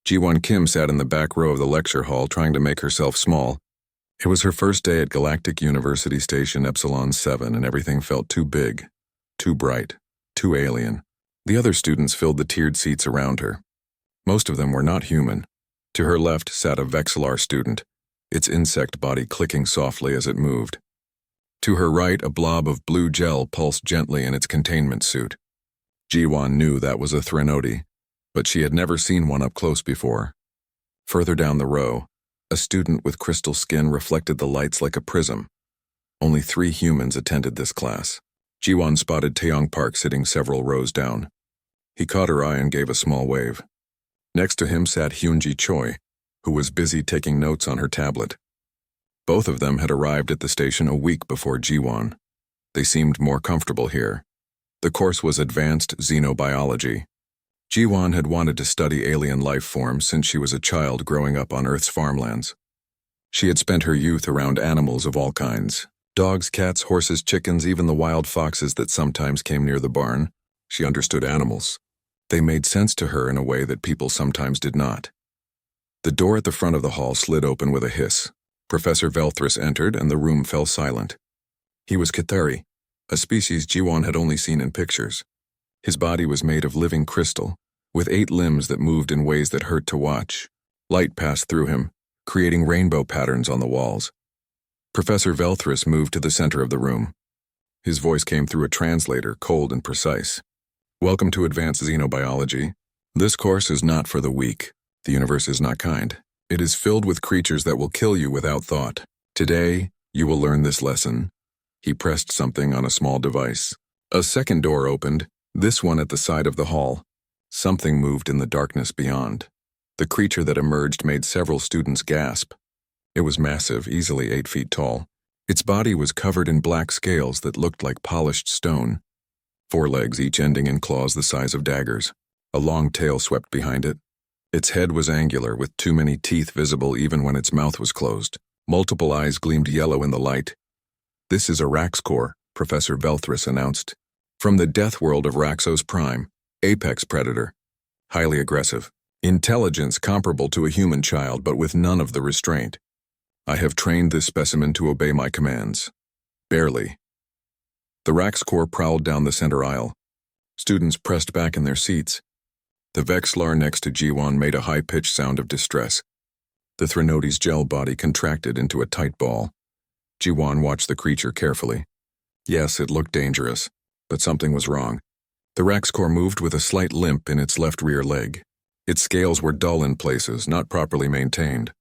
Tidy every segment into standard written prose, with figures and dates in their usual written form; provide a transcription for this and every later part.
Ji-won Kim sat in the back row of the lecture hall trying to make herself small. It was her first day at Galactic University Station Epsilon 7 and everything felt too big, too bright, too alien. The other students filled the tiered seats around her. Most of them were not human. To her left sat a Vexillar student, its insect body clicking softly as it moved. To her right, a blob of blue gel pulsed gently in its containment suit. Ji-won knew that was a Threnody, but she had never seen one up close before. Further down the row, a student with crystal skin reflected the lights like a prism. Only 3 humans attended this class. Ji-won spotted Taeyong Park sitting several rows down. He caught her eye and gave a small wave. Next to him sat Hyunji Choi, who was busy taking notes on her tablet. Both of them had arrived at the station a week before Ji-won. They seemed more comfortable here. The course was Advanced Xenobiology. Ji-won had wanted to study alien life forms since she was a child growing up on Earth's farmlands. She had spent her youth around animals of all kinds. Dogs, cats, horses, chickens, even the wild foxes that sometimes came near the barn. She understood animals. They made sense to her in a way that people sometimes did not. The door at the front of the hall slid open with a hiss. Professor Velthris entered and the room fell silent. He was Kithari, a species Ji-won had only seen in pictures. His body was made of living crystal, with 8 limbs that moved in ways that hurt to watch. Light passed through him, creating rainbow patterns on the walls. Professor Velthris moved to the center of the room. His voice came through a translator, cold and precise. Welcome to Advanced Xenobiology. This course is not for the weak. The universe is not kind. It is filled with creatures that will kill you without thought. Today, you will learn this lesson. He pressed something on a small device. A second door opened, this one at the side of the hall. Something moved in the darkness beyond. The creature that emerged made several students gasp. It was massive, easily 8 feet tall. Its body was covered in black scales that looked like polished stone. 4 legs, each ending in claws the size of daggers. A long tail swept behind it. Its head was angular, with too many teeth visible even when its mouth was closed. Multiple eyes gleamed yellow in the light. This is a Raxcor, Professor Velthris announced. From the death world of Raxos Prime, apex predator. Highly aggressive. Intelligence comparable to a human child, but with none of the restraint. I have trained this specimen to obey my commands. Barely. The Raxcor prowled down the center aisle. Students pressed back in their seats. The Vexillar next to Ji-won made a high-pitched sound of distress. The Threnody's gel body contracted into a tight ball. Ji-won watched the creature carefully. Yes, it looked dangerous, but something was wrong. The Raxcor moved with a slight limp in its left rear leg. Its scales were dull in places, not properly maintained.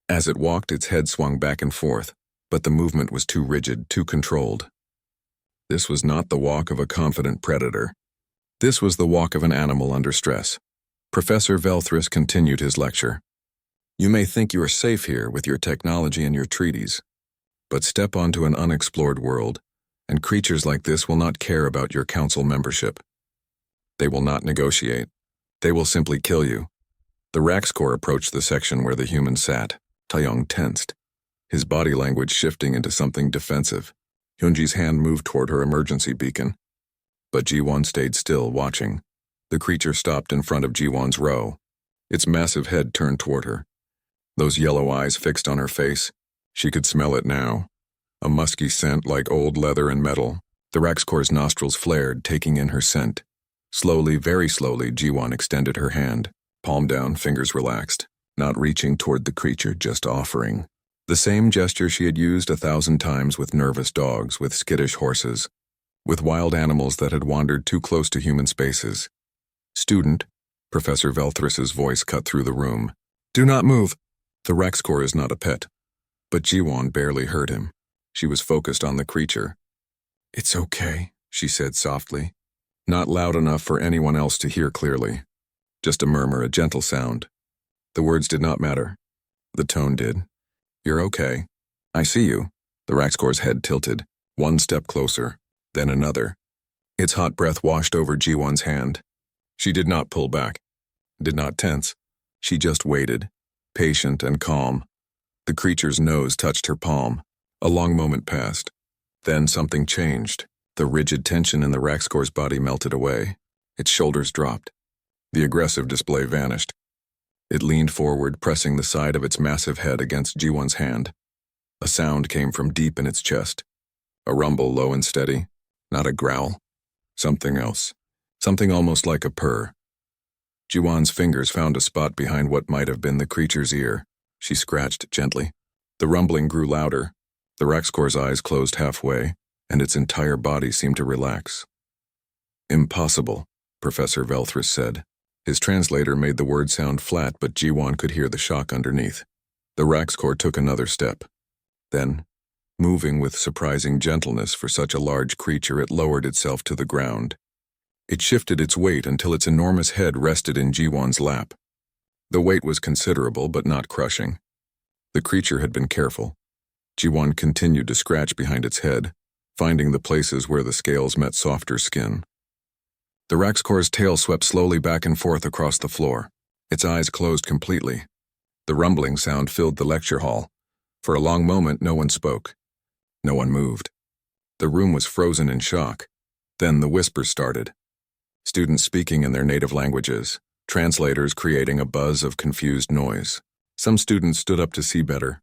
As it walked, its head swung back and forth, but the movement was too rigid, too controlled. This was not the walk of a confident predator. This was the walk of an animal under stress. Professor Velthris continued his lecture. You may think you are safe here with your technology and your treaties, but step onto an unexplored world, and creatures like this will not care about your council membership. They will not negotiate. They will simply kill you. The Raxcor approached the section where the human sat. Taeyong tensed, his body language shifting into something defensive. Hyunji's hand moved toward her emergency beacon. But Ji-won stayed still, watching. The creature stopped in front of Ji-won's row. Its massive head turned toward her. Those yellow eyes fixed on her face. She could smell it now. A musky scent like old leather and metal. The Raxcor's nostrils flared, taking in her scent. Slowly, very slowly, Ji-won extended her hand. Palm down, fingers relaxed. Not reaching toward the creature, just offering. The same gesture she had used 1,000 times with nervous dogs, with skittish horses, with wild animals that had wandered too close to human spaces. Student, Professor Velthris's voice cut through the room. Do not move. The Raxcor is not a pet. But Ji-won barely heard him. She was focused on the creature. It's okay, she said softly. Not loud enough for anyone else to hear clearly. Just a murmur, a gentle sound. The words did not matter. The tone did. You're okay. I see you. The Raxcor's head tilted. One step closer, then another. Its hot breath washed over Ji-won's hand. She did not pull back, did not tense. She just waited, patient and calm. The creature's nose touched her palm. A long moment passed. Then something changed. The rigid tension in the Raxcor's body melted away. Its shoulders dropped. The aggressive display vanished. It leaned forward, pressing the side of its massive head against Jiwon's hand. A sound came from deep in its chest. A rumble, low and steady. Not a growl. Something else. Something almost like a purr. Jiwon's fingers found a spot behind what might have been the creature's ear. She scratched gently. The rumbling grew louder. The Raxcor's eyes closed halfway, and its entire body seemed to relax. "Impossible," Professor Velthris said. His translator made the word sound flat, but Jiwon could hear the shock underneath. The Raxcor took another step. Then, moving with surprising gentleness for such a large creature, it lowered itself to the ground. It shifted its weight until its enormous head rested in Jiwon's lap. The weight was considerable, but not crushing. The creature had been careful. Jiwon continued to scratch behind its head, finding the places where the scales met softer skin. The Raxcor's tail swept slowly back and forth across the floor. Its eyes closed completely. The rumbling sound filled the lecture hall. For a long moment, no one spoke. No one moved. The room was frozen in shock. Then the whispers started. Students speaking in their native languages, translators creating a buzz of confused noise. Some students stood up to see better.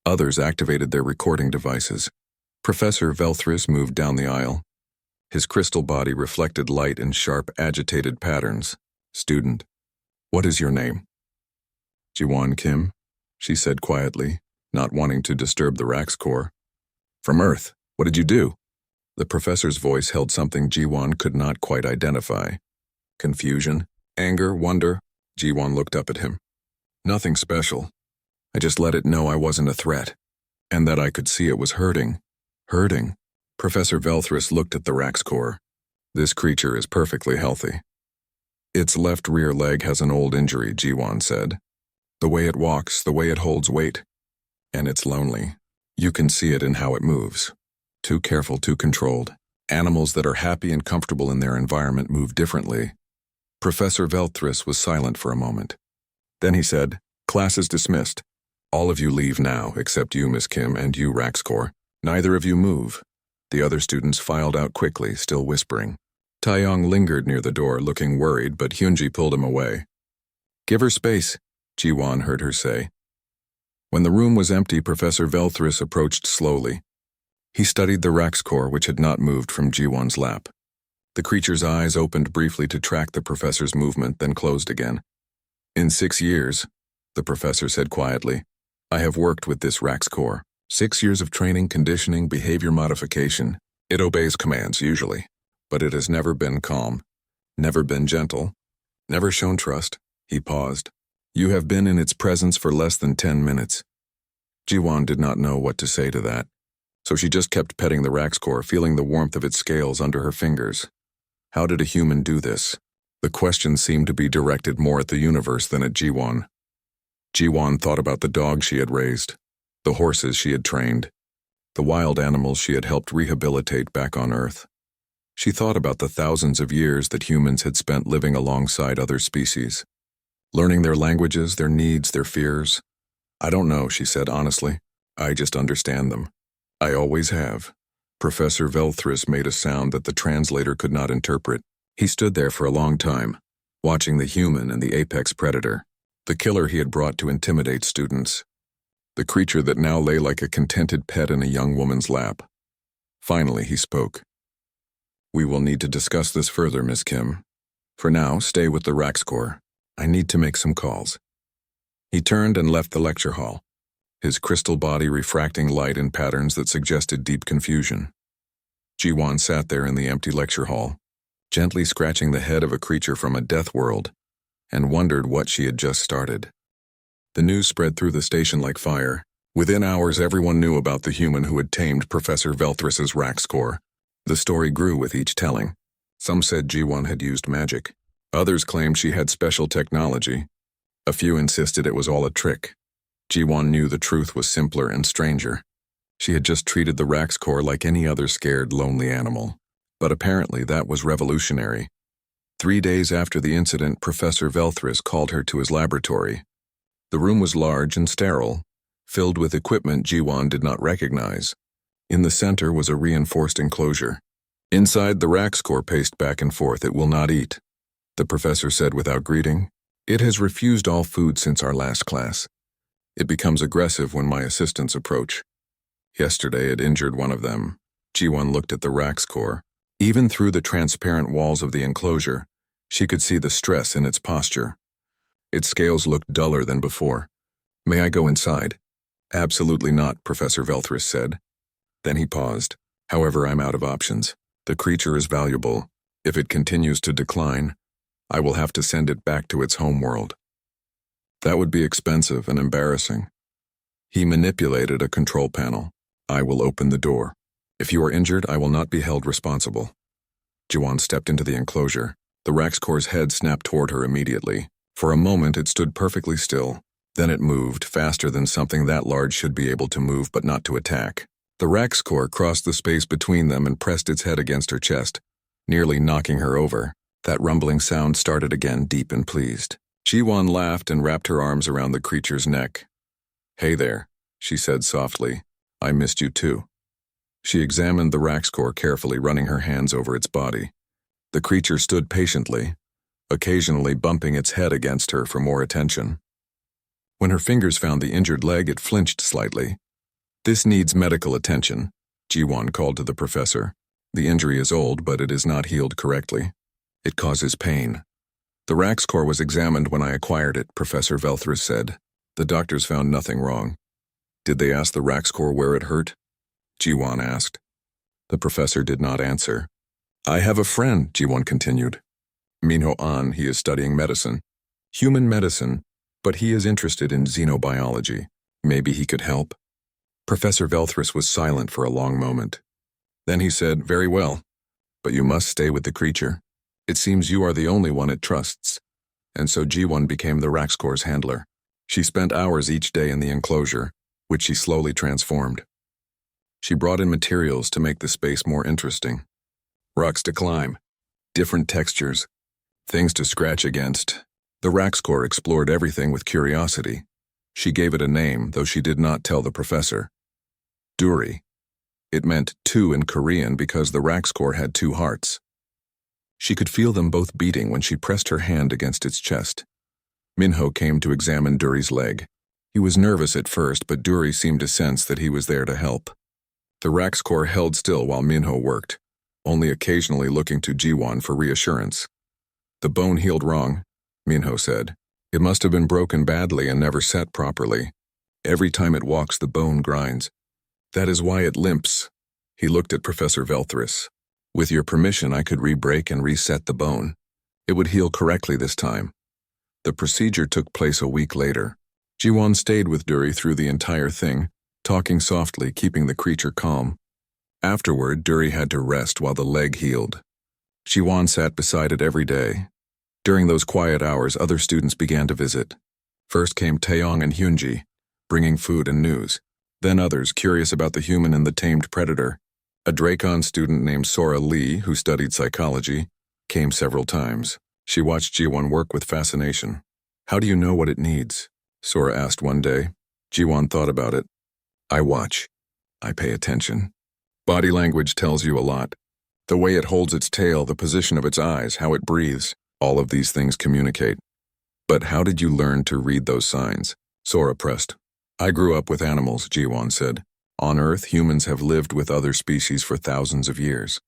Others activated their recording devices. Professor Velthris moved down the aisle. His crystal body reflected light in sharp, agitated patterns. "Student, what is your name?" "Jiwon Kim," she said quietly, not wanting to disturb the Raxcor. "From Earth. What did you do?" The professor's voice held something Jiwon could not quite identify. Confusion, anger, wonder. Jiwon looked up at him. "Nothing special. I just let it know I wasn't a threat, and that I could see it was hurting." "Hurting?" Professor Velthris looked at the Raxcor. "This creature is perfectly healthy." "Its left rear leg has an old injury," Jiwon said. "The way it walks, the way it holds weight. And it's lonely. You can see it in how it moves. Too careful, too controlled. Animals that are happy and comfortable in their environment move differently." Professor Velthris was silent for a moment. Then he said, "Class is dismissed. All of you leave now, except you, Miss Kim, and you, Raxcor. Neither of you move." The other students filed out quickly, still whispering. Taeyong lingered near the door, looking worried, but Hyunji pulled him away. "Give her space," Jiwon heard her say. When the room was empty, Professor Velthris approached slowly. He studied the Raxcor, which had not moved from Jiwon's lap. The creature's eyes opened briefly to track the professor's movement, then closed again. "In 6 years," the professor said quietly, "I have worked with this Raxcor. 6 years of training, conditioning, behavior modification. It obeys commands, usually. But it has never been calm, never been gentle, never shown trust." He paused. "You have been in its presence for less than 10 minutes." Jiwon did not know what to say to that, so she just kept petting the Raxcor, feeling the warmth of its scales under her fingers. How did a human do this? The question seemed to be directed more at the universe than at Jiwon. Jiwon thought about the dogs she had raised, the horses she had trained, the wild animals she had helped rehabilitate back on Earth. She thought about the thousands of years that humans had spent living alongside other species, learning their languages, their needs, their fears. "I don't know," she said honestly. "I just understand them. I always have." Professor Velthris made a sound that the translator could not interpret. He stood there for a long time, watching the human and the apex predator, the killer he had brought to intimidate students. The creature that now lay like a contented pet in a young woman's lap. Finally, he spoke. "We will need to discuss this further, Miss Kim. For now, stay with the Raxcor. I need to make some calls." He turned and left the lecture hall, his crystal body refracting light in patterns that suggested deep confusion. Jiwon sat there in the empty lecture hall, gently scratching the head of a creature from a death world, and wondered what she had just started. The news spread through the station like fire. Within hours, everyone knew about the human who had tamed Professor Velthris's Raxcor. The story grew with each telling. Some said Jiwon had used magic. Others claimed she had special technology. A few insisted it was all a trick. Jiwon knew the truth was simpler and stranger. She had just treated the Raxcor like any other scared, lonely animal. But apparently that was revolutionary. 3 days after the incident, Professor Velthris called her to his laboratory. The room was large and sterile, filled with equipment Jiwon did not recognize. In the center was a reinforced enclosure. "Inside, the Raxcor paced back and forth. It will not eat," the professor said without greeting. It has refused all food since our last class. It becomes aggressive when my assistants approach. Yesterday it injured one of them. Ji-won looked at the Rax core. Even through the transparent walls of the enclosure, she could see the stress in its posture. Its scales looked duller than before. May I go inside? Absolutely not, Professor Velthris said. Then he paused. However, I'm out of options. The creature is valuable. If it continues to decline, I will have to send it back to its home world. That would be expensive and embarrassing. He manipulated a control panel. I will open the door. If you are injured, I will not be held responsible. Ji-won stepped into the enclosure. The Rax core's head snapped toward her immediately. For a moment, it stood perfectly still. Then it moved, faster than something that large should be able to move but not to attack. The Rax core crossed the space between them and pressed its head against her chest, nearly knocking her over. That rumbling sound started again, deep and pleased. Ji-won laughed and wrapped her arms around the creature's neck. Hey there, she said softly. I missed you too. She examined the Rax core carefully, running her hands over its body. The creature stood patiently, occasionally bumping its head against her for more attention. When her fingers found the injured leg, it flinched slightly. This needs medical attention, Ji-won called to the professor. The injury is old, but it is not healed correctly. It causes pain. The Rax core was examined when I acquired it, Professor Velthris said. The doctors found nothing wrong. Did they ask the Rax core where it hurt? Ji-won asked. The professor did not answer. I have a friend, Ji-won continued. Minho An, he is studying medicine. Human medicine, but he is interested in xenobiology. Maybe he could help. Professor Velthris was silent for a long moment. Then he said, Very well, but you must stay with the creature. It seems you are the only one it trusts. And so Ji-won became the Rax core's handler. She spent hours each day in the enclosure, which she slowly transformed. She brought in materials to make the space more interesting. Rocks to climb, different textures, things to scratch against. The Rax core explored everything with curiosity. She gave it a name, though she did not tell the professor. Duri. It meant two in Korean because the Rax core had two hearts. She could feel them both beating when she pressed her hand against its chest. Minho came to examine Duri's leg. He was nervous at first, but Duri seemed to sense that he was there to help. The Rax core held still while Minho worked, only occasionally looking to Ji-won for reassurance. The bone healed wrong, Minho said. It must have been broken badly and never set properly. Every time it walks, the bone grinds. That is why it limps. He looked at Professor Velthris. With your permission, I could re-break and reset the bone. It would heal correctly this time. The procedure took place a week later. Ji-won stayed with Duri through the entire thing, talking softly, keeping the creature calm. Afterward, Duri had to rest while the leg healed. Ji-won sat beside it every day. During those quiet hours, other students began to visit. First came Taeyong and Hyunji, bringing food and news. Then others, curious about the human and the tamed predator. A Dracon student named Sora Lee, who studied psychology, came several times. She watched Ji-won work with fascination. How do you know what it needs? Sora asked one day. Ji-won thought about it. I watch. I pay attention. Body language tells you a lot. The way it holds its tail, the position of its eyes, how it breathes, all of these things communicate. But how did you learn to read those signs? Sora pressed. I grew up with animals, Ji-won said. On Earth, humans have lived with other species for thousands of years.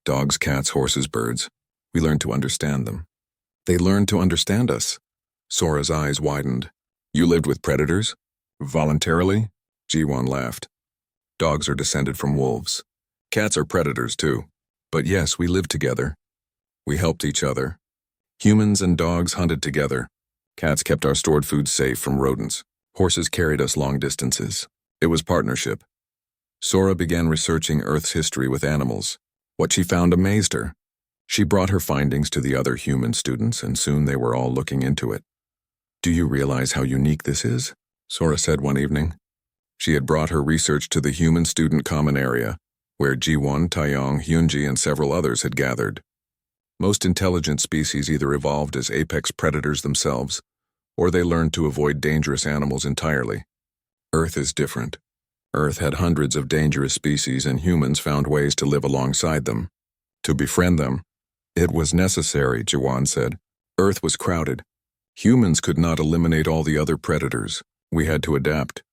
Dogs, cats, horses, birds. We learn to understand them. They learn to understand us. Sora's eyes widened. You lived with predators? Voluntarily? Ji-won laughed. Dogs are descended from wolves. Cats are predators too. But yes, we lived together. We helped each other. Humans and dogs hunted together. Cats kept our stored food safe from rodents. Horses carried us long distances. It was partnership. Sora began researching Earth's history with animals. What she found amazed her. She brought her findings to the other human students, and soon they were all looking into it. Do you realize how unique this is? Sora said one evening. She had brought her research to the human student common area, where Ji-won, Taeyong, Hyunji, and several others had gathered. Most intelligent species either evolved as apex predators themselves, or they learned to avoid dangerous animals entirely. Earth is different. Earth had hundreds of dangerous species, and humans found ways to live alongside them. To befriend them, it was necessary, Ji-won said. Earth was crowded. Humans could not eliminate all the other predators. We had to adapt.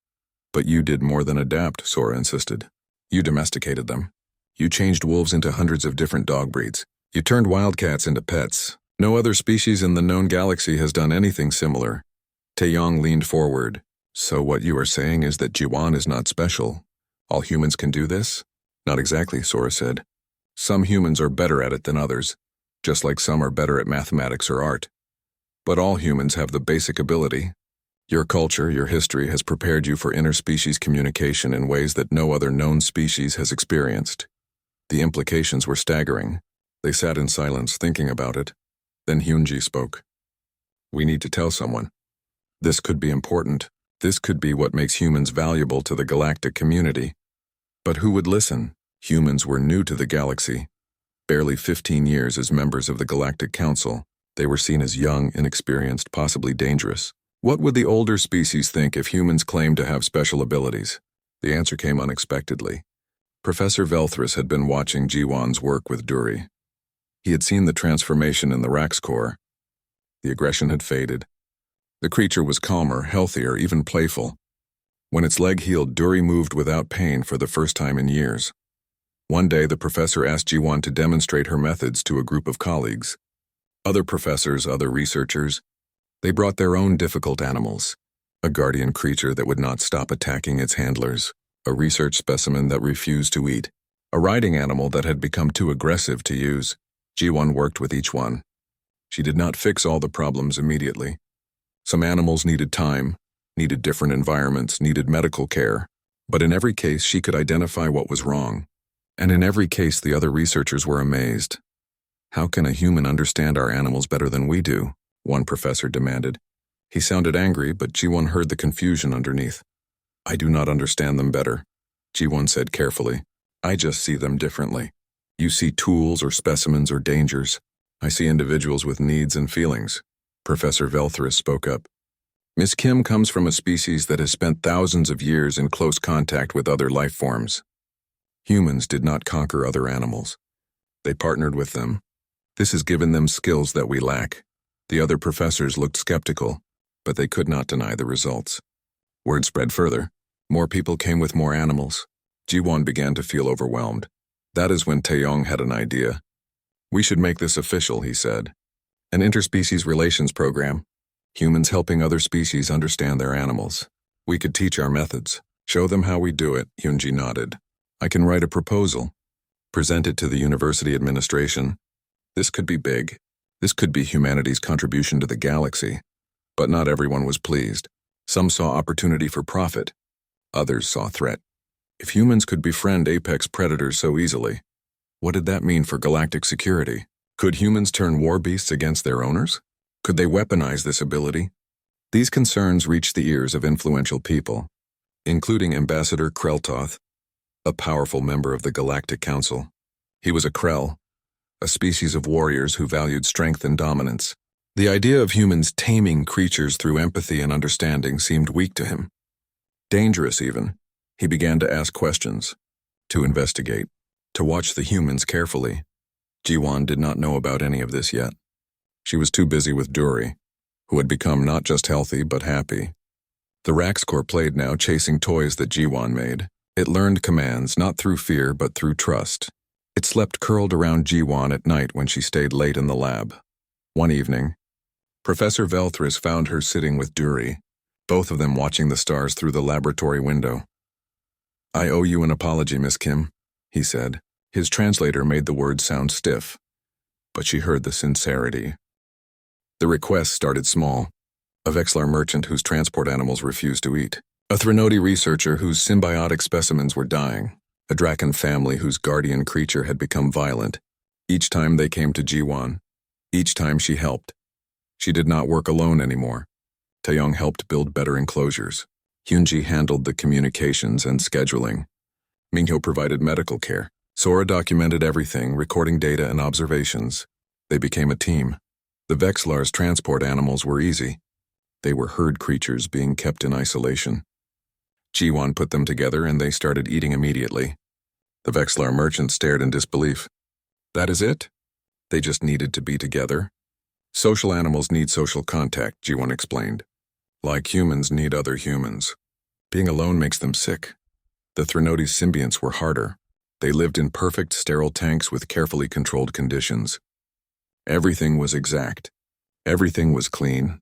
But you did more than adapt, Sora insisted. You domesticated them. You changed wolves into hundreds of different dog breeds. You turned wildcats into pets. No other species in the known galaxy has done anything similar. Taeyong leaned forward. So what you are saying is that Jiwan is not special. All humans can do this? Not exactly, Sora said. Some humans are better at it than others, just like some are better at mathematics or art. But all humans have the basic ability. Your culture, your history has prepared you for interspecies communication in ways that no other known species has experienced. The implications were staggering. They sat in silence, thinking about it. Then Hyunji spoke. We need to tell someone. This could be important. This could be what makes humans valuable to the galactic community. But who would listen? Humans were new to the galaxy. Barely 15 years as members of the Galactic Council, they were seen as young, inexperienced, possibly dangerous. What would the older species think if humans claimed to have special abilities? The answer came unexpectedly. Professor Velthris had been watching Jiwan's work with Duri. He had seen the transformation in the Rax core. The aggression had faded. The creature was calmer, healthier, even playful. When its leg healed, Duri moved without pain for the first time in years. One day, the professor asked Jiwan to demonstrate her methods to a group of colleagues. Other professors, other researchers, they brought their own difficult animals. A guardian creature that would not stop attacking its handlers, a research specimen that refused to eat, a riding animal that had become too aggressive to use. Jiwan worked with each one. She did not fix all the problems immediately. Some animals needed time, needed different environments, needed medical care, but in every case she could identify what was wrong. And in every case the other researchers were amazed. How can a human understand our animals better than we do? One professor demanded. He sounded angry, but Jiwon heard the confusion underneath. I do not understand them better, Jiwon said carefully. I just see them differently. You see tools or specimens or dangers. I see individuals with needs and feelings. Professor Velthris spoke up. Miss Kim comes from a species that has spent thousands of years in close contact with other life forms. Humans did not conquer other animals. They partnered with them. This has given them skills that we lack. The other professors looked skeptical, but they could not deny the results. Word spread further. More people came with more animals. Jiwon began to feel overwhelmed. That is when Taeyong had an idea. We should make this official, he said. An interspecies relations program. Humans helping other species understand their animals. We could teach our methods. Show them how we do it, Hyunji nodded. I can write a proposal. Present it to the university administration. This could be big. This could be humanity's contribution to the galaxy. But not everyone was pleased. Some saw opportunity for profit. Others saw threat. If humans could befriend apex predators so easily, what did that mean for galactic security? Could humans turn war beasts against their owners? Could they weaponize this ability? These concerns reached the ears of influential people, including Ambassador Kreltoth, a powerful member of the Galactic Council. He was a Krell, a species of warriors who valued strength and dominance. The idea of humans taming creatures through empathy and understanding seemed weak to him. Dangerous, even. He began to ask questions, to investigate, to watch the humans carefully. Jiwon did not know about any of this yet. She was too busy with Duri, who had become not just healthy but happy. The Rax Corps played now, chasing toys that Jiwon made. It learned commands not through fear but through trust. It slept curled around Jiwon at night when she stayed late in the lab. One evening, Professor Velthris found her sitting with Duri, both of them watching the stars through the laboratory window. I owe you an apology, Miss Kim, he said. His translator made the words sound stiff, but she heard the sincerity. The request started small. A Vexlar merchant whose transport animals refused to eat. A Threnody researcher whose symbiotic specimens were dying. A Draken family whose guardian creature had become violent. Each time they came to Jiwon. Each time she helped. She did not work alone anymore. Taeyong helped build better enclosures. Hyunji handled the communications and scheduling. Mingho provided medical care. Sora documented everything, recording data and observations. They became a team. The Vexlar's transport animals were easy. They were herd creatures being kept in isolation. Jiwon put them together and they started eating immediately. The Vexlar merchant stared in disbelief. That is it? They just needed to be together? Social animals need social contact, G1 explained. Like humans need other humans. Being alone makes them sick. The Threnodi's symbionts were harder. They lived in perfect, sterile tanks with carefully controlled conditions. Everything was exact. Everything was clean.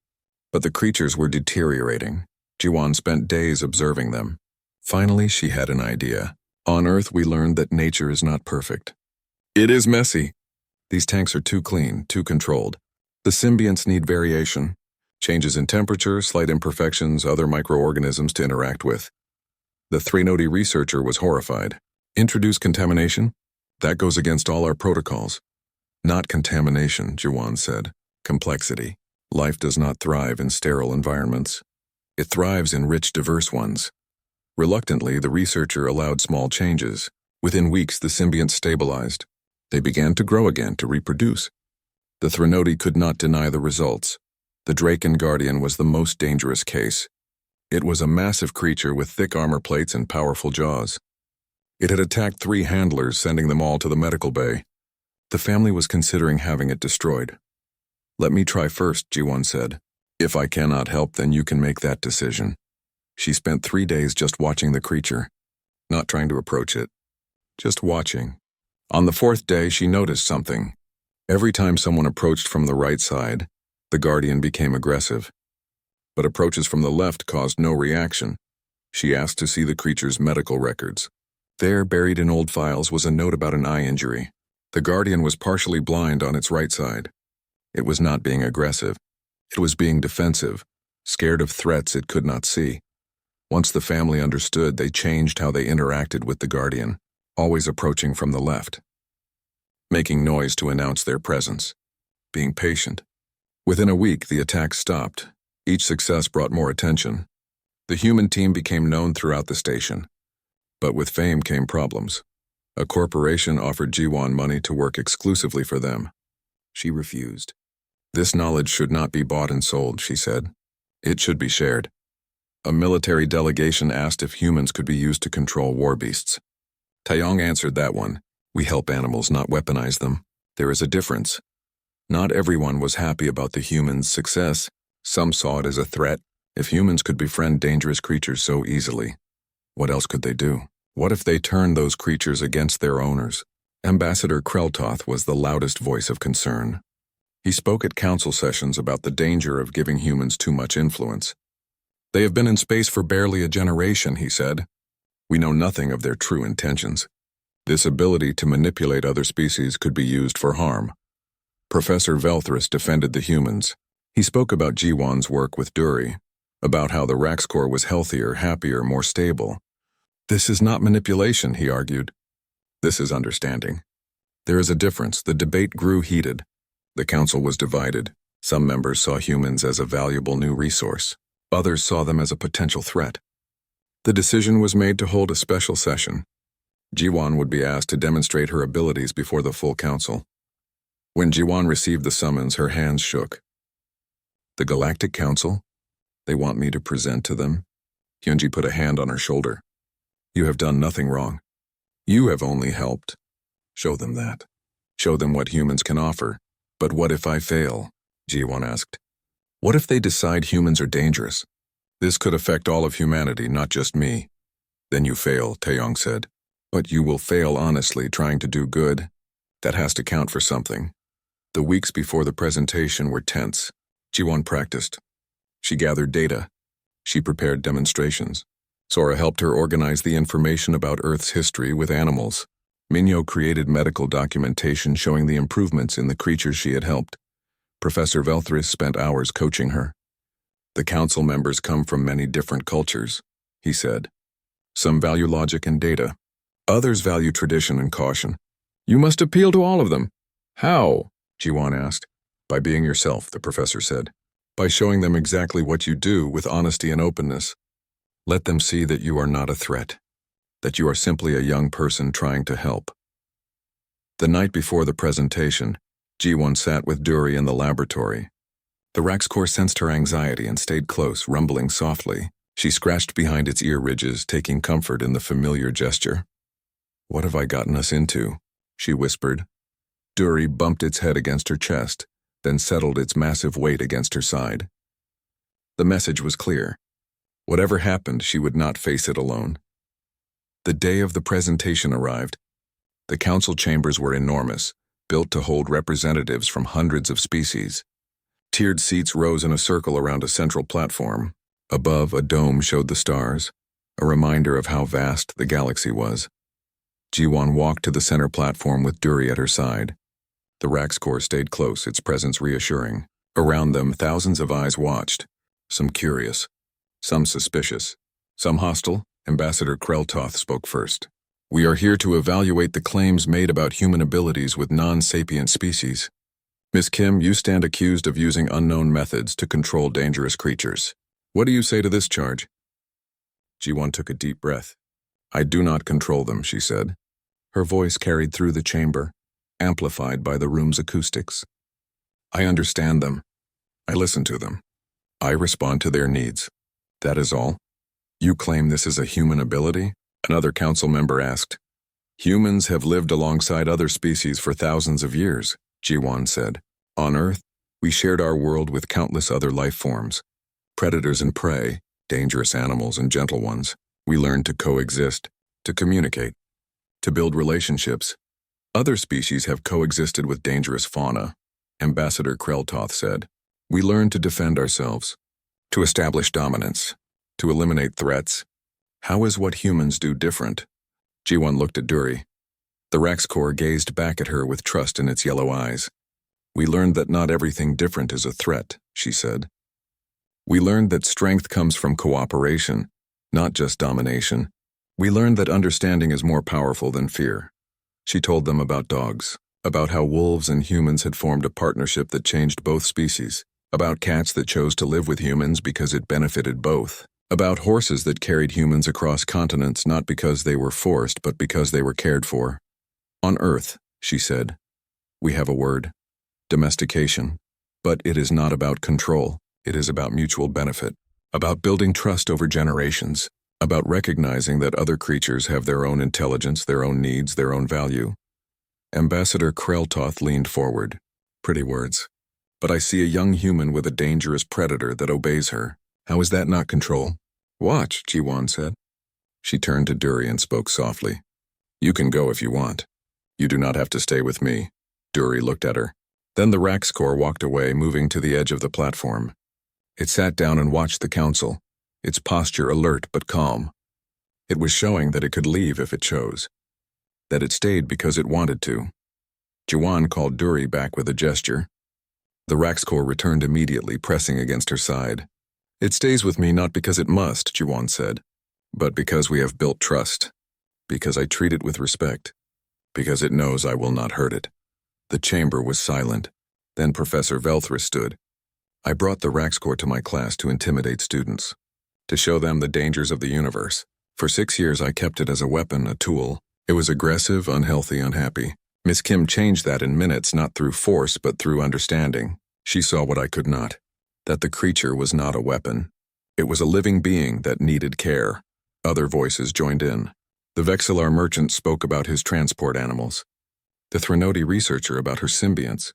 But the creatures were deteriorating. Jiwan spent days observing them. Finally, she had an idea. On Earth, we learned that nature is not perfect. It is messy. These tanks are too clean, too controlled. The symbionts need variation. Changes in temperature, slight imperfections, other microorganisms to interact with. The Threnodi researcher was horrified. Introduce contamination? That goes against all our protocols. Not contamination, Jiwan said. Complexity. Life does not thrive in sterile environments. It thrives in rich, diverse ones. Reluctantly, the researcher allowed small changes. Within weeks, the symbionts stabilized. They began to grow again, to reproduce. The Threnodi could not deny the results. The Draken Guardian was the most dangerous case. It was a massive creature with thick armor plates and powerful jaws. It had attacked 3 handlers, sending them all to the medical bay. The family was considering having it destroyed. Let me try first, Jiwan said. If I cannot help, then you can make that decision. She spent 3 days just watching the creature, not trying to approach it, just watching. On the 4th day, she noticed something. Every time someone approached from the right side, the Guardian became aggressive. But approaches from the left caused no reaction. She asked to see the creature's medical records. There, buried in old files, was a note about an eye injury. The Guardian was partially blind on its right side. It was not being aggressive. It was being defensive, scared of threats it could not see. Once the family understood, they changed how they interacted with the Guardian, always approaching from the left. Making noise to announce their presence. Being patient. Within a week, the attack stopped. Each success brought more attention. The human team became known throughout the station. But with fame came problems. A corporation offered Jiwan money to work exclusively for them. She refused. This knowledge should not be bought and sold, she said. It should be shared. A military delegation asked if humans could be used to control war beasts. Taeyong answered that one. We help animals, not weaponize them. There is a difference. Not everyone was happy about the humans' success. Some saw it as a threat. If humans could befriend dangerous creatures so easily, what else could they do? What if they turned those creatures against their owners? Ambassador Kreltoth was the loudest voice of concern. He spoke at council sessions about the danger of giving humans too much influence. They have been in space for barely a generation, he said. We know nothing of their true intentions. This ability to manipulate other species could be used for harm. Professor Velthris defended the humans. He spoke about Jiwan's work with Duri, about how the Raxcor was healthier, happier, more stable. This is not manipulation, he argued. This is understanding. There is a difference. The debate grew heated. The council was divided. Some members saw humans as a valuable new resource. Others saw them as a potential threat. The decision was made to hold a special session. Jiwan would be asked to demonstrate her abilities before the full council. When Jiwan received the summons, her hands shook. The Galactic Council? They want me to present to them? Hyunji put a hand on her shoulder. You have done nothing wrong. You have only helped. Show them that. Show them what humans can offer. But what if I fail? Jiwan asked. What if they decide humans are dangerous? This could affect all of humanity, not just me. Then you fail, Taeyong said. But you will fail honestly, trying to do good. That has to count for something. The weeks before the presentation were tense. Jiwan practiced. She gathered data. She prepared demonstrations. Sora helped her organize the information about Earth's history with animals. Minyo created medical documentation showing the improvements in the creatures she had helped. Professor Velthris spent hours coaching her. The council members come from many different cultures, he said. Some value logic and data. Others value tradition and caution. You must appeal to all of them. How? Jiwan asked. By being yourself, the professor said. By showing them exactly what you do with honesty and openness. Let them see that you are not a threat, that you are simply a young person trying to help. The night before the presentation, Jiwon sat with Duri in the laboratory. The Raxcor sensed her anxiety and stayed close, rumbling softly. She scratched behind its ear ridges, taking comfort in the familiar gesture. What have I gotten us into? She whispered. Duri bumped its head against her chest. then settled its massive weight against her side. The message was clear. Whatever happened, she would not face it alone. The day of the presentation arrived. The council chambers were enormous, built to hold representatives from hundreds of species. Tiered seats rose in a circle around a central platform. Above, a dome showed the stars, a reminder of how vast the galaxy was. Jiwon walked to the center platform with Duri at her side. The Rax Corps stayed close, its presence reassuring. Around them, thousands of eyes watched, some curious, some suspicious, some hostile. Ambassador Kreltoth spoke first. "We are here to evaluate the claims made about human abilities with non-sapient species. Miss Kim, you stand accused of using unknown methods to control dangerous creatures. What do you say to this charge?" Jiwon took a deep breath. "I do not control them," she said. Her voice carried through the chamber, amplified by the room's acoustics. "I understand them. I listen to them. I respond to their needs. That is all." "You claim this is a human ability?" another council member asked. "Humans have lived alongside other species for thousands of years," Jiwon said. "On Earth, we shared our world with countless other life forms. Predators and prey, dangerous animals and gentle ones. We learned to coexist, to communicate, to build relationships. Other species have coexisted with dangerous fauna," Ambassador Kreltoth said. "We learned to defend ourselves, to establish dominance, to eliminate threats. How is what humans do different?" Jiwon looked at Duri. The Rax Corps gazed back at her with trust in its yellow eyes. "We learned that not everything different is a threat," she said. "We learned that strength comes from cooperation, not just domination. We learned that understanding is more powerful than fear." She told them about dogs, about how wolves and humans had formed a partnership that changed both species, about cats that chose to live with humans because it benefited both, about horses that carried humans across continents not because they were forced but because they were cared for. "On Earth," she said, "we have a word, domestication. But it is not about control. It is about mutual benefit, about building trust over generations, about recognizing that other creatures have their own intelligence, their own needs, their own value." Ambassador Kreltoth leaned forward. "Pretty words. But I see a young human with a dangerous predator that obeys her. How is that not control?" "Watch," Jiwon said. She turned to Duri and spoke softly. "You can go if you want. You do not have to stay with me." Duri looked at her. Then the Rax Corps walked away, moving to the edge of the platform. It sat down and watched the council, its posture alert but calm. It was showing that it could leave if it chose, that it stayed because it wanted to. Jiwon called Duri back with a gesture. The Rax Corps returned immediately, pressing against her side. "It stays with me not because it must," Jiwon said, "but because we have built trust, because I treat it with respect, because it knows I will not hurt it." The chamber was silent. Then Professor Velthris stood. "I brought the Rax Corps to my class to intimidate students, to show them the dangers of the universe. For 6 years I kept it as a weapon, a tool. It was aggressive, unhealthy, unhappy. Miss Kim changed that in minutes, not through force but through understanding. She saw what I could not, that the creature was not a weapon. It was a living being that needed care." Other voices joined in. The Vexillar merchant spoke about his transport animals, the Threnody researcher about her symbionts,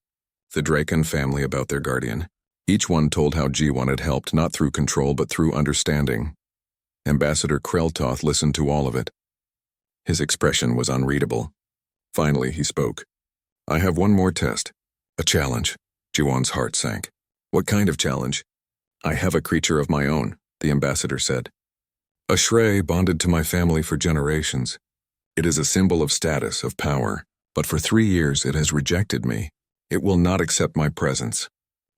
the Draken family about their guardian. Each one told how Jiwon had helped, not through control but through understanding. Ambassador Kreltoth listened to all of it. His expression was unreadable. Finally, he spoke. "I have one more test. A challenge." Jiwon's heart sank. "What kind of challenge?" "I have a creature of my own," the ambassador said. "A Shrey bonded to my family for generations. It is a symbol of status, of power. But for 3 years it has rejected me. It will not accept my presence.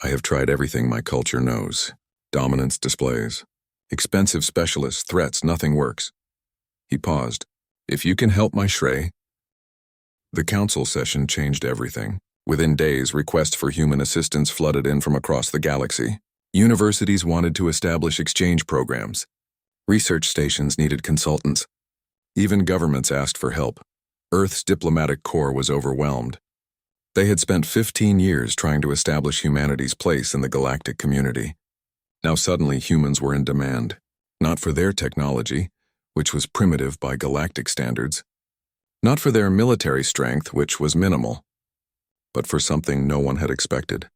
I have tried everything my culture knows. Dominance displays, expensive specialists, threats, nothing works." He paused. "If you can help my Shrey." The council session changed everything. Within days, requests for human assistance flooded in from across the galaxy. Universities wanted to establish exchange programs. Research stations needed consultants. Even governments asked for help. Earth's diplomatic corps was overwhelmed. They had spent 15 years trying to establish humanity's place in the galactic community. Now suddenly humans were in demand, not for their technology, which was primitive by galactic standards, not for their military strength, which was minimal, but for something no one had expected.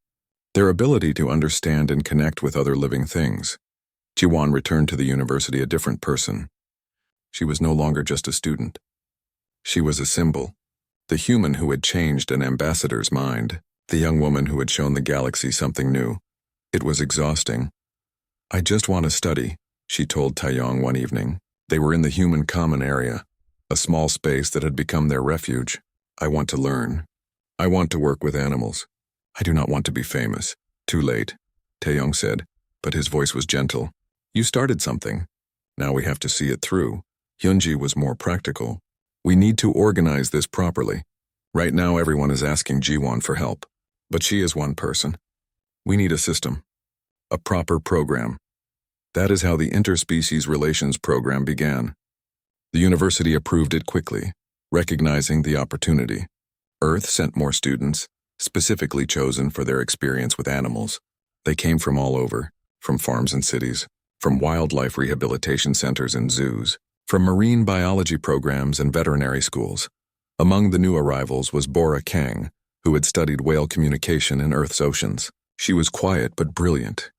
their ability to understand and connect with other living things. Jiwan returned to the university a different person. She was no longer just a student. She was a symbol, the human who had changed an ambassador's mind, the young woman who had shown the galaxy something new. It was exhausting. "I just want to study," she told Taeyong one evening. They were in the human common area, a small space that had become their refuge. "I want to learn. I want to work with animals. I do not want to be famous." "Too late," Taeyong said, but his voice was gentle. "You started something. Now we have to see it through." Hyunji was more practical. "We need to organize this properly. Right now everyone is asking Jiwon for help, but she is one person. We need a system, a proper program." That is how the Interspecies Relations Program began. The university approved it quickly, recognizing the opportunity. Earth sent more students, specifically chosen for their experience with animals. They came from all over, from farms and cities, from wildlife rehabilitation centers and zoos, from marine biology programs and veterinary schools. Among the new arrivals was Bora Kang, who had studied whale communication in Earth's oceans. She was quiet but brilliant,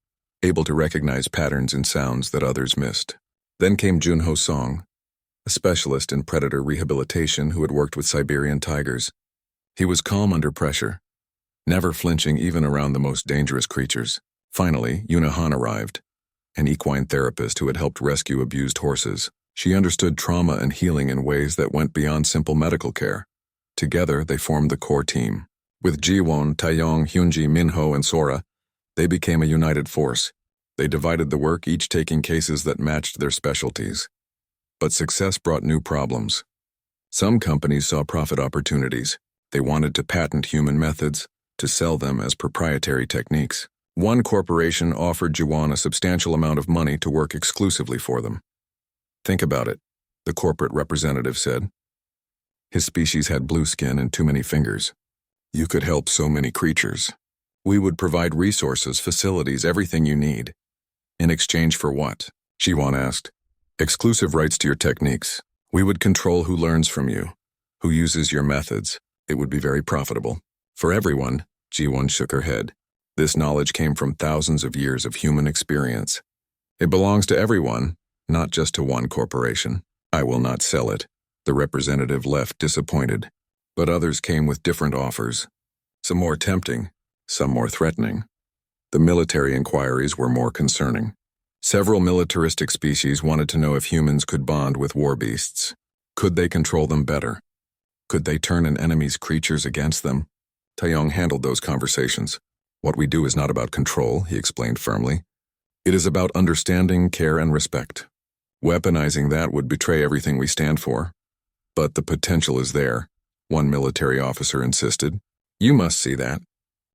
able to recognize patterns in sounds that others missed. Then came Junho Song, a specialist in predator rehabilitation who had worked with Siberian tigers. He was calm under pressure, never flinching even around the most dangerous creatures. Finally, Yuna Han arrived, an equine therapist who had helped rescue abused horses. She understood trauma and healing in ways that went beyond simple medical care. Together, they formed the core team. With Jiwon, Taeyong, Hyunji, Minho, and Sora, they became a united force. They divided the work, each taking cases that matched their specialties. But success brought new problems. Some companies saw profit opportunities. They wanted to patent human methods, to sell them as proprietary techniques. One corporation offered Jiwon a substantial amount of money to work exclusively for them. "Think about it," the corporate representative said. "His species had blue skin and too many fingers. You could help so many creatures. We would provide resources, facilities, everything you need." "In exchange for what?" Jiwon asked. "Exclusive rights to your techniques. We would control who learns from you, who uses your methods. It would be very profitable." "For everyone," Jiwon shook her head. "This knowledge came from thousands of years of human experience. It belongs to everyone, not just to one corporation. I will not sell it." The representative left disappointed, but others came with different offers. Some more tempting, some more threatening. The military inquiries were more concerning. Several militaristic species wanted to know if humans could bond with war beasts. Could they control them better? Could they turn an enemy's creatures against them? Taeyong handled those conversations. "What we do is not about control," he explained firmly. "It is about understanding, care, and respect. Weaponizing that would betray everything we stand for. But the potential is there," one military officer insisted. "You must see that.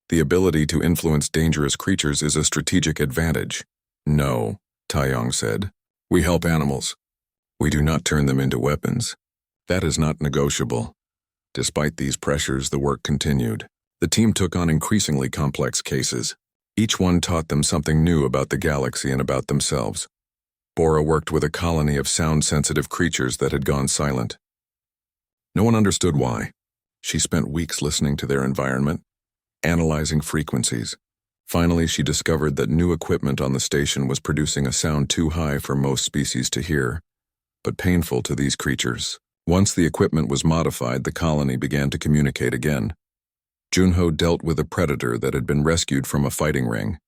The ability to influence dangerous creatures is a strategic advantage." "No," Taeyong said. "We help animals. We do not turn them into weapons. That is not negotiable." Despite these pressures, the work continued. The team took on increasingly complex cases. Each one taught them something new about the galaxy and about themselves. Bora worked with a colony of sound-sensitive creatures that had gone silent. No one understood why. She spent weeks listening to their environment, analyzing frequencies. Finally, she discovered that new equipment on the station was producing a sound too high for most species to hear, but painful to these creatures. Once the equipment was modified, the colony began to communicate again. Junho dealt with a predator that had been rescued from a fighting ring.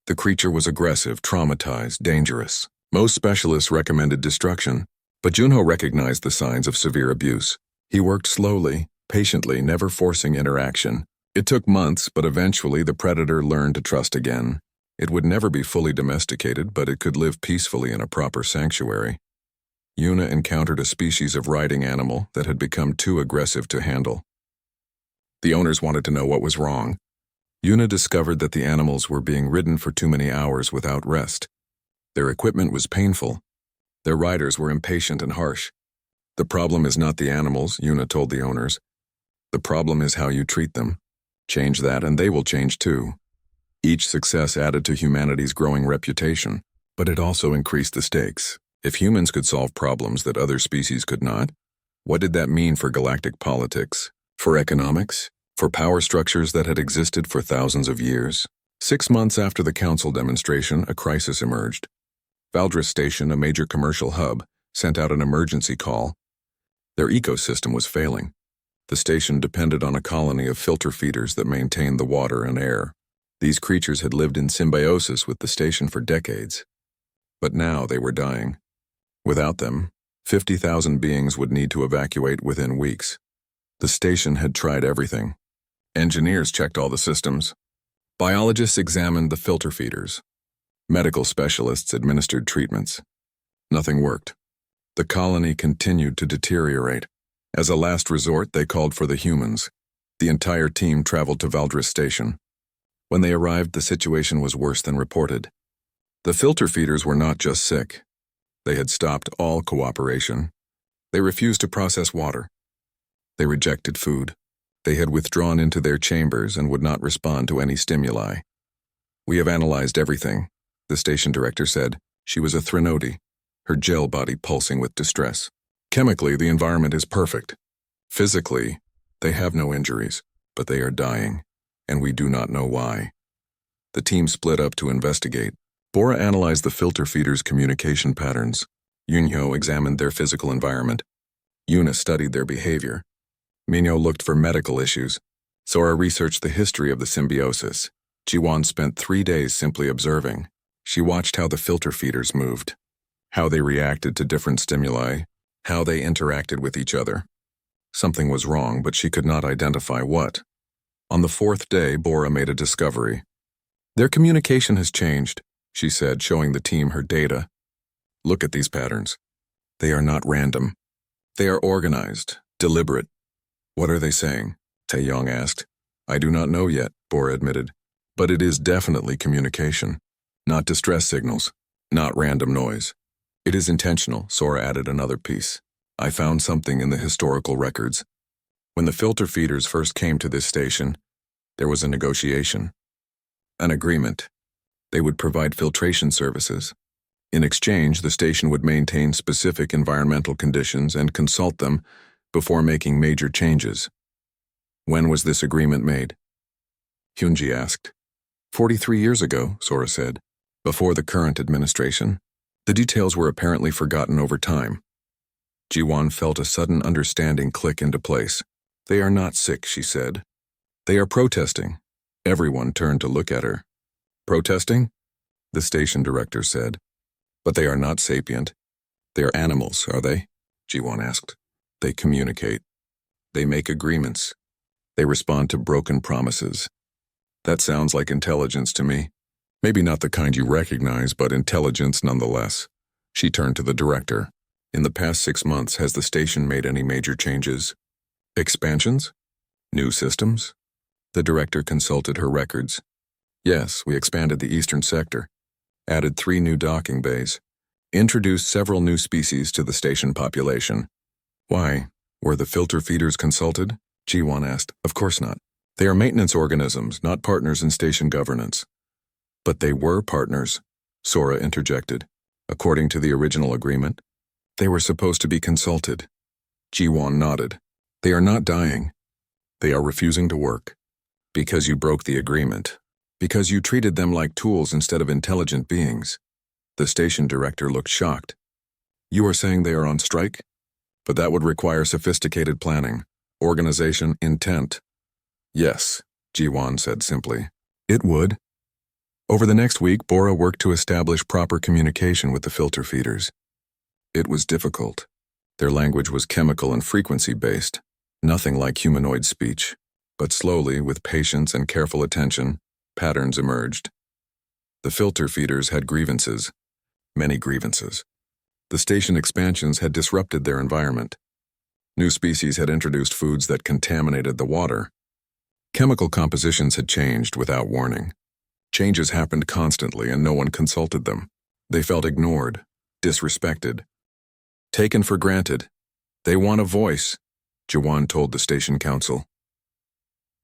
The creature was aggressive, traumatized, dangerous. Most specialists recommended destruction, but Junho recognized the signs of severe abuse. He worked slowly, patiently, never forcing interaction. It took months, but eventually the predator learned to trust again. It would never be fully domesticated, but it could live peacefully in a proper sanctuary. Yuna encountered a species of riding animal that had become too aggressive to handle. The owners wanted to know what was wrong. Yuna discovered that the animals were being ridden for too many hours without rest. Their equipment was painful. Their riders were impatient and harsh. "The problem is not the animals," Yuna told the owners. "The problem is how you treat them. Change that and they will change too." Each success added to humanity's growing reputation, but it also increased the stakes. If humans could solve problems that other species could not, what did that mean for galactic politics, for economics, for power structures that had existed for thousands of years? 6 months after the council demonstration, a crisis emerged. Valdris Station, a major commercial hub, sent out an emergency call. Their ecosystem was failing. The station depended on a colony of filter feeders that maintained the water and air. These creatures had lived in symbiosis with the station for decades. But now they were dying. Without them, 50,000 beings would need to evacuate within weeks. The station had tried everything. Engineers checked all the systems. Biologists examined the filter feeders. Medical specialists administered treatments. Nothing worked. The colony continued to deteriorate. As a last resort, they called for the humans. The entire team traveled to Valdris Station. When they arrived, the situation was worse than reported. The filter feeders were not just sick. They had stopped all cooperation. They refused to process water. They rejected food. They had withdrawn into their chambers and would not respond to any stimuli. "We have analyzed everything," the station director said. She was a Threnody, her gel body pulsing with distress. "Chemically, the environment is perfect. Physically, they have no injuries, but they are dying, and we do not know why." The team split up to investigate. Bora analyzed the filter feeders' communication patterns. Yunho examined their physical environment. Yuna studied their behavior. Minho looked for medical issues. Sora researched the history of the symbiosis. Jiwan spent 3 days simply observing. She watched how the filter feeders moved, how they reacted to different stimuli, how they interacted with each other. Something was wrong, but she could not identify what. On the 4th day, Bora made a discovery. "Their communication has changed," she said, showing the team her data. "Look at these patterns. They are not random. They are organized, deliberate." "What are they saying?" Taeyong asked. "I do not know yet," Bora admitted. "But it is definitely communication. Not distress signals, not random noise. It is intentional," Sora added another piece. "I found something in the historical records. When the filter feeders first came to this station, there was a negotiation. An agreement. They would provide filtration services. In exchange, the station would maintain specific environmental conditions and consult them before making major changes." "When was this agreement made?" Hyunji asked. 43 years ago, Sora said, before the current administration. The details were apparently forgotten over time. Jiwan felt a sudden understanding click into place. "They are not sick," she said. "They are protesting." Everyone turned to look at her. "Protesting?" the station director said. "But they are not sapient. They are animals, are they?" Jiwan asked. "They communicate. They make agreements. They respond to broken promises. That sounds like intelligence to me. Maybe not the kind you recognize, but intelligence nonetheless." She turned to the director. "In the past 6 months, has the station made any major changes? Expansions? New systems?" The director consulted her records. "Yes, we expanded the eastern sector, added 3 new docking bays, introduced several new species to the station population." "Why? Were the filter feeders consulted?" Jiwan asked. "Of course not. They are maintenance organisms, not partners in station governance." "But they were partners," Sora interjected. "According to the original agreement, they were supposed to be consulted." Jiwan nodded. "They are not dying. They are refusing to work. Because you broke the agreement. Because you treated them like tools instead of intelligent beings." The station director looked shocked. "You are saying they are on strike? But that would require sophisticated planning, organization, intent." "Yes," Jiwan said simply. "It would." Over the next week, Bora worked to establish proper communication with the filter feeders. It was difficult. Their language was chemical and frequency-based, nothing like humanoid speech. But slowly, with patience and careful attention, patterns emerged. The filter feeders had grievances, many grievances. The station expansions had disrupted their environment. New species had introduced foods that contaminated the water. Chemical compositions had changed without warning. Changes happened constantly and no one consulted them. They felt ignored, disrespected, taken for granted. "They want a voice," Jawan told the station council.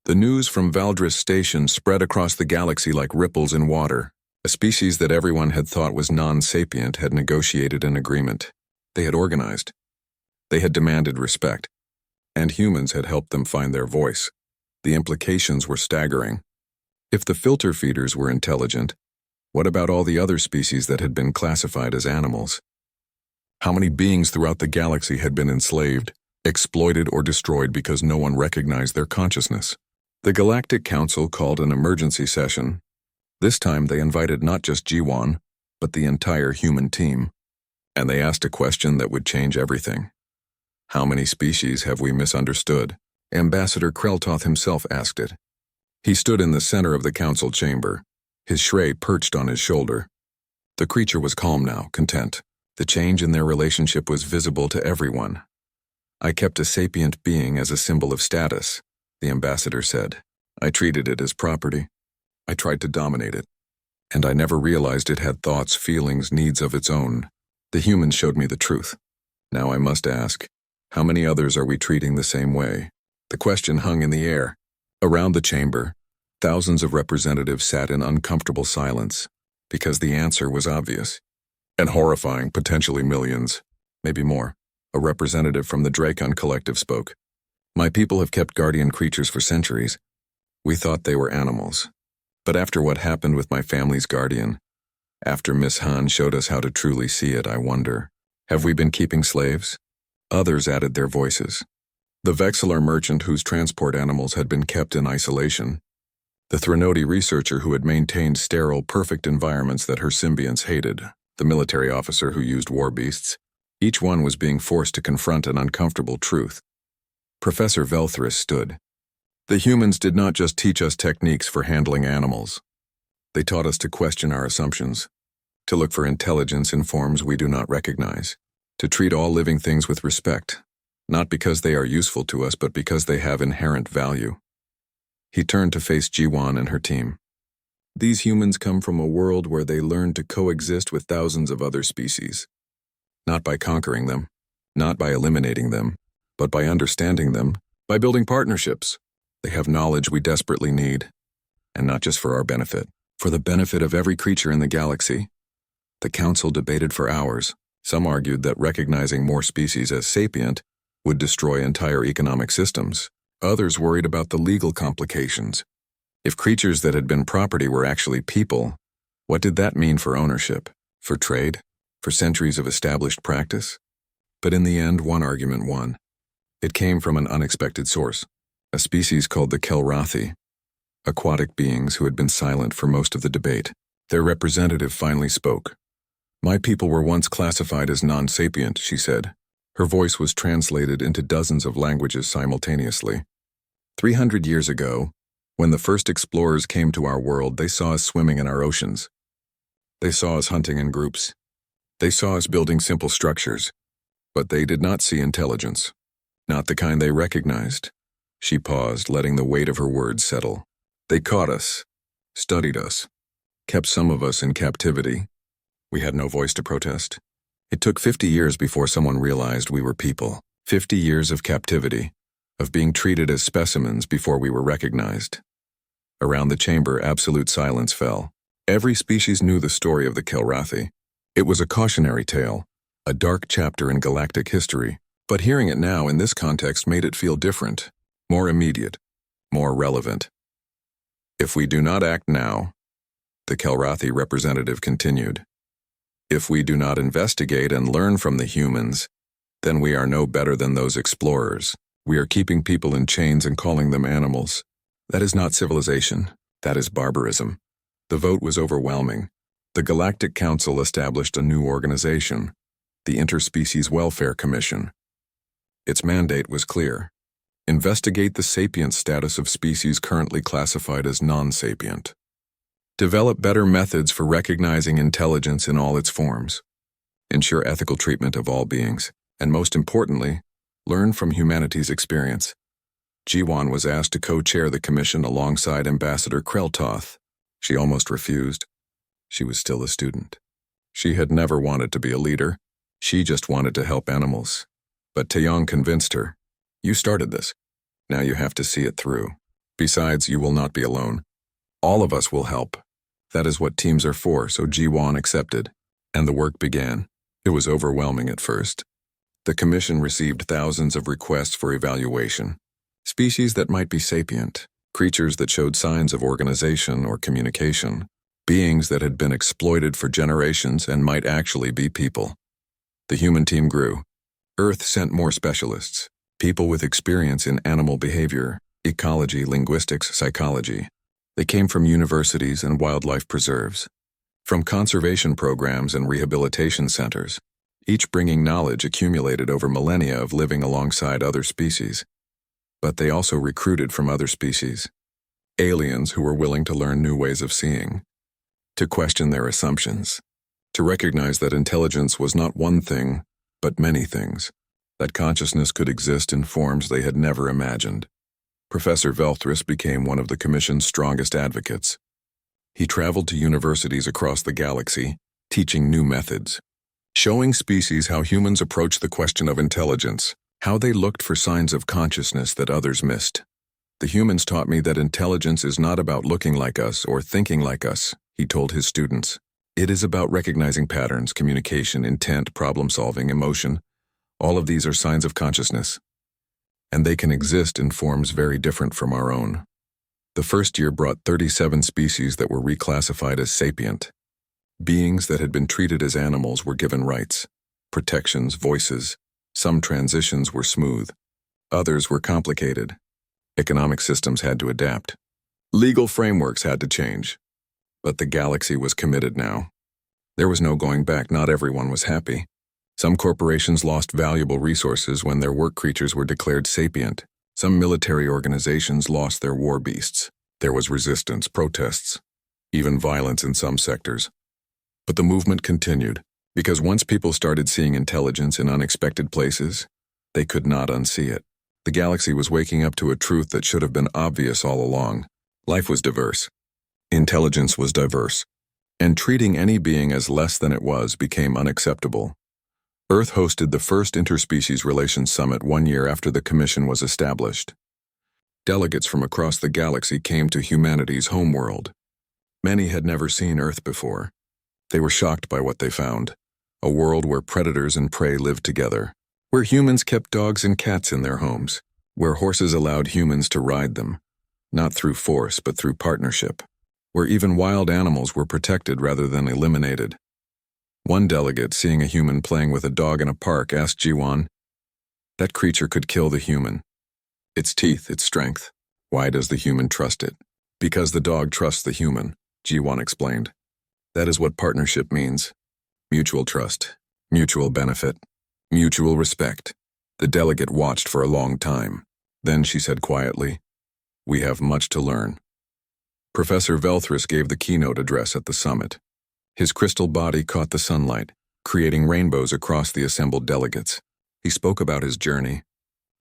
The news from Valdris Station spread across the galaxy like ripples in water. A species that everyone had thought was non-sapient had negotiated an agreement. They had organized. They had demanded respect. And humans had helped them find their voice. The implications were staggering. If the filter feeders were intelligent, what about all the other species that had been classified as animals? How many beings throughout the galaxy had been enslaved, exploited, or destroyed because no one recognized their consciousness? The Galactic Council called an emergency session. This time they invited not just G1, but the entire human team. And they asked a question that would change everything. How many species have we misunderstood? Ambassador Kreltoth himself asked it. He stood in the center of the council chamber, his Shrey perched on his shoulder. The creature was calm now, content. The change in their relationship was visible to everyone. I kept a sapient being as a symbol of status, the ambassador said. I treated it as property. I tried to dominate it. And I never realized it had thoughts, feelings, needs of its own. The humans showed me the truth. Now I must ask, how many others are we treating the same way? The question hung in the air. Around the chamber, thousands of representatives sat in uncomfortable silence, because the answer was obvious. And horrifying, potentially millions, maybe more. A representative from the Dracon Collective spoke. My people have kept guardian creatures for centuries. We thought they were animals. But after what happened with my family's guardian, after Miss Han showed us how to truly see it, I wonder, have we been keeping slaves? Others added their voices. The Vexillor merchant whose transport animals had been kept in isolation. The Threnody researcher who had maintained sterile, perfect environments that her symbionts hated. The military officer who used war beasts. Each one was being forced to confront an uncomfortable truth. Professor Velthris stood. The humans did not just teach us techniques for handling animals. They taught us to question our assumptions, to look for intelligence in forms we do not recognize, to treat all living things with respect, not because they are useful to us, but because they have inherent value. He turned to face G1 and her team. These humans come from a world where they learned to coexist with thousands of other species. Not by conquering them, not by eliminating them, but by understanding them, by building partnerships. They have knowledge we desperately need, and not just for our benefit, for the benefit of every creature in the galaxy. The council debated for hours. Some argued that recognizing more species as sapient would destroy entire economic systems. Others worried about the legal complications. If creatures that had been property were actually people, what did that mean for ownership, for trade, for centuries of established practice? But in the end, one argument won. It came from an unexpected source, a species called the Kelrathi, aquatic beings who had been silent for most of the debate. Their representative finally spoke. My people were once classified as non-sapient, she said. Her voice was translated into dozens of languages simultaneously. 300 years ago, when the first explorers came to our world, they saw us swimming in our oceans. They saw us hunting in groups. They saw us building simple structures. But they did not see intelligence. Not the kind they recognized. She paused, letting the weight of her words settle. They caught us, studied us, kept some of us in captivity. We had no voice to protest. It took 50 years before someone realized we were people. 50 years of captivity, of being treated as specimens before we were recognized. Around the chamber, absolute silence fell. Every species knew the story of the Kelrathi. It was a cautionary tale, a dark chapter in galactic history. But hearing it now in this context made it feel different, more immediate, more relevant. If we do not act now, the Kelrathi representative continued, if we do not investigate and learn from the humans, then we are no better than those explorers. We are keeping people in chains and calling them animals. That is not civilization. That is barbarism. The vote was overwhelming. The Galactic Council established a new organization, the Interspecies Welfare Commission. Its mandate was clear. Investigate the sapient status of species currently classified as non-sapient. Develop better methods for recognizing intelligence in all its forms. Ensure ethical treatment of all beings. And most importantly, learn from humanity's experience. G1 was asked to co-chair the commission alongside Ambassador Kreltoth. She almost refused. She was still a student. She had never wanted to be a leader. She just wanted to help animals. But Taeyong convinced her. You started this. Now you have to see it through. Besides, you will not be alone. All of us will help. That is what teams are for, so G1 accepted. And the work began. It was overwhelming at first. The commission received thousands of requests for evaluation. Species that might be sapient, creatures that showed signs of organization or communication, beings that had been exploited for generations and might actually be people. The human team grew. Earth sent more specialists, people with experience in animal behavior, ecology, linguistics, psychology. They came from universities and wildlife preserves, from conservation programs and rehabilitation centers, each bringing knowledge accumulated over millennia of living alongside other species. But they also recruited from other species, aliens who were willing to learn new ways of seeing, to question their assumptions, to recognize that intelligence was not one thing, but many things, that consciousness could exist in forms they had never imagined. Professor Velthris became one of the Commission's strongest advocates. He traveled to universities across the galaxy, teaching new methods, showing species how humans approach the question of intelligence, how they looked for signs of consciousness that others missed. The humans taught me that intelligence is not about looking like us or thinking like us, he told his students. It is about recognizing patterns, communication, intent, problem-solving, emotion. All of these are signs of consciousness, and they can exist in forms very different from our own. The first year brought 37 species that were reclassified as sapient. Beings that had been treated as animals were given rights, protections, voices. Some transitions were smooth. Others were complicated. Economic systems had to adapt. Legal frameworks had to change. But the galaxy was committed now. There was no going back. Not everyone was happy. Some corporations lost valuable resources when their work creatures were declared sapient. Some military organizations lost their war beasts. There was resistance, protests, even violence in some sectors. But the movement continued, because once people started seeing intelligence in unexpected places, they could not unsee it. The galaxy was waking up to a truth that should have been obvious all along. Life was diverse. Intelligence was diverse. And treating any being as less than it was became unacceptable. Earth hosted the first Interspecies Relations Summit 1 year after the Commission was established. Delegates from across the galaxy came to humanity's homeworld. Many had never seen Earth before. They were shocked by what they found. A world where predators and prey lived together, where humans kept dogs and cats in their homes, where horses allowed humans to ride them, not through force but through partnership, where even wild animals were protected rather than eliminated. One delegate, seeing a human playing with a dog in a park, asked Jiwan, "That creature could kill the human. Its teeth, its strength. Why does the human trust it?" "Because the dog trusts the human," Jiwan explained. "That is what partnership means. Mutual trust, mutual benefit, mutual respect." The delegate watched for a long time. Then she said quietly, "We have much to learn." Professor Velthris gave the keynote address at the summit. His crystal body caught the sunlight, creating rainbows across the assembled delegates. He spoke about his journey,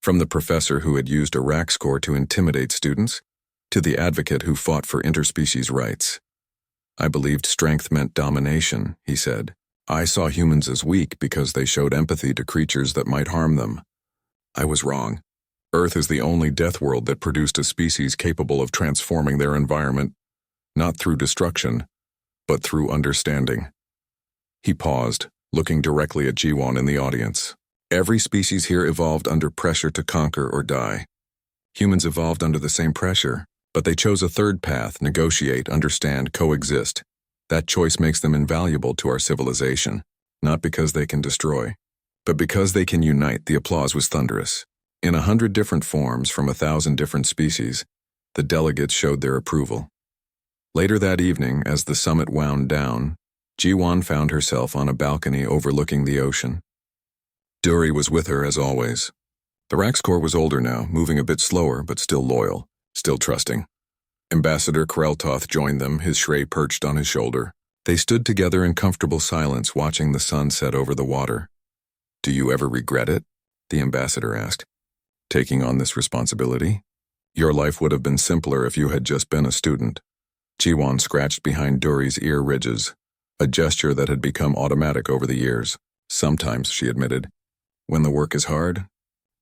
from the professor who had used a rack score to intimidate students, to the advocate who fought for interspecies rights. "I believed strength meant domination," he said. "I saw humans as weak because they showed empathy to creatures that might harm them. I was wrong. Earth is the only death world that produced a species capable of transforming their environment, not through destruction, but through understanding." He paused, looking directly at Jiwan in the audience. "Every species here evolved under pressure to conquer or die. Humans evolved under the same pressure, but they chose a third path: negotiate, understand, coexist. That choice makes them invaluable to our civilization, not because they can destroy, but because they can unite." The applause was thunderous. In 100 different forms from 1,000 different species, the delegates showed their approval. Later that evening, as the summit wound down, Jiwan found herself on a balcony overlooking the ocean. Dury was with her as always. The Raxcor was older now, moving a bit slower but still loyal, still trusting. Ambassador Kreltoth joined them, his Shrey perched on his shoulder. They stood together in comfortable silence, watching the sun set over the water. "Do you ever regret it?" the ambassador asked. "Taking on this responsibility? Your life would have been simpler if you had just been a student." Jiwan scratched behind Dury's ear ridges, a gesture that had become automatic over the years. "Sometimes," she admitted. "When the work is hard,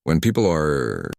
when people are